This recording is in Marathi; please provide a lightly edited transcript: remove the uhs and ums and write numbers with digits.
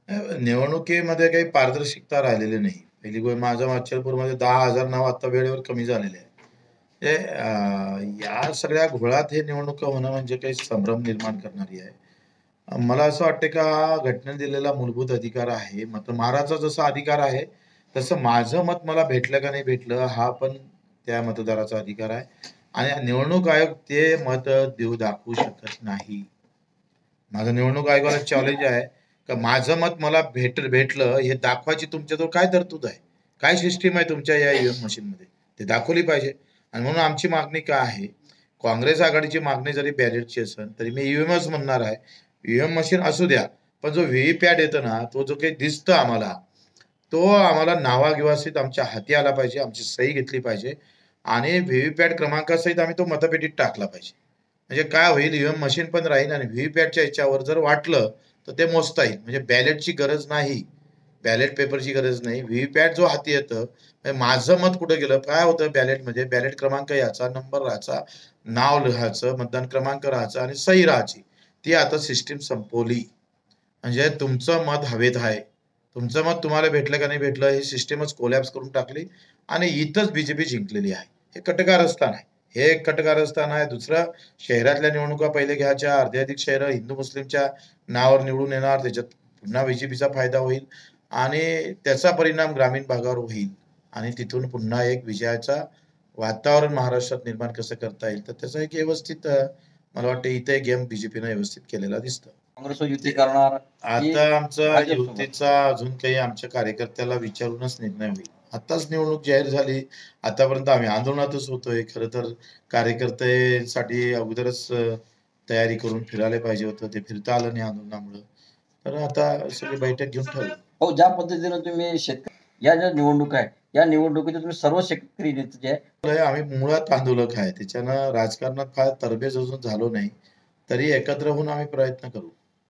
निवडणुकीमध्ये काही पारदर्शकता राहिलेली नाही. पहिली गोष्ट माझ्या अचलपूरमध्ये 10,000 नाव आता वेळेवर कमी झालेले आहे. हे या सगळ्या घोळात हे निवडणुका होणं म्हणजे काही संभ्रम निर्माण करणारी आहे. मला असं वाटतं का हा घटनेने दिलेला मूलभूत अधिकार आहे. मग माराचा जसा अधिकार आहे, तसं माझं मत मला भेटलं का नाही भेटलं हा पण त्या मतदाराचा अधिकार आहे. आणि निवडणूक आयोग ते मत दाखवू शकत नाही. माझं निवडणूक आयोगाला चॅलेंज आहे, का माझं मत मला भेटलं हे दाखवायची तुमच्याजवळ काय तरतूद आहे? काय सिस्टम आहे तुमच्या या ईव्हीएम मशीनमध्ये? ते दाखवली पाहिजे. आणि म्हणून आमची मागणी काय आहे? काँग्रेस आघाडीची मागणी जरी बॅलेटची असेल, तरी मी ईव्हीएमच म्हणणार आहे. ईव्हीएम मशीन असू द्या, पण जो व्हीव्हीपॅट येतो ना, तो जो काही दिसतं आम्हाला, तो आम्हाला नावागिवासीत आमच्या हाती आला पाहिजे, आमची सही घेतली पाहिजे आणि व्हीव्हीपॅट क्रमांकासहित आम्ही तो मतपेटीत टाकला पाहिजे. म्हणजे काय होईल ईव्हीएम मशीन पण राहील आणि व्हीव्हीपॅटच्या ह्याच्यावर जर वाटलं तर ते मोजता येईल. म्हणजे बॅलेटची गरज नाही. बॅलेट पेपरची गरज नाही. व्हीव्हीपॅट जो हाती येतं, म्हणजे माझं मत कुठं गेलं? काय होतं बॅलेटमध्ये? बॅलेट क्रमांक याचा, नंबर राहायचा, नाव लिहायचं, मतदान क्रमांक राहायचा आणि सही राहायची. ती आता सिस्टम संपवली. म्हणजे तुमचं मत हवेत आहे. तुमचं मत तुम्हाला भेटलं का नाही भेटलं हे सिस्टमच कोलॅप्स करून टाकली आणि इथंच बीजेपी जिंकलेली आहे. हे कटकारस्थान आहे. हे एक कटकारस्थान आहे. दुसरं शहरातल्या निवडणुका पहिले घ्यायच्या. अर्धी-अधिक शहरं हिंदू-मुस्लिमच्या नावावर निवडून येणार. त्याच्यात पुन्हा बीजेपीचा फायदा होईल आणि त्याचा परिणाम ग्रामीण भागावर होईल आणि तिथून पुन्हा एक विजयाचा वातावरण महाराष्ट्रात निर्माण कसं करता येईल, तर त्याचा एक व्यवस्थित मला वाटतं इथे एक गेम बीजेपीनं व्यवस्थित केलेला दिसतं. काँग्रेससोबत युती करणार की आता आमचा भाजपसोबत? युतीचा अजून काही आमच्या कार्यकर्त्याला विचारूनच निर्णय होईल. आत्ताच निवडणूक जाहीर झाली. आतापर्यंत आम्ही आंदोलनातच होतोय. खरं तर कार्यकर्त्यासाठी अगोदरच तयारी करून फिरायला पाहिजे होतं. ते फिरता आलं नाही आंदोलनामुळं. तर आता सगळी बैठक घेऊन ठरवू. हो, ज्या पद्धतीनं तुम्ही या ज्या निवडणुका आहे, या निवडणुकीत तुम्ही सर्व शेतकरी नेते जे आहे आम्ही मुळात आंदोलक आहे. त्याच्यानं राजकारणात फार तरबेज अजून झालो नाही. तरी एकत्र होऊन आम्ही प्रयत्न करू.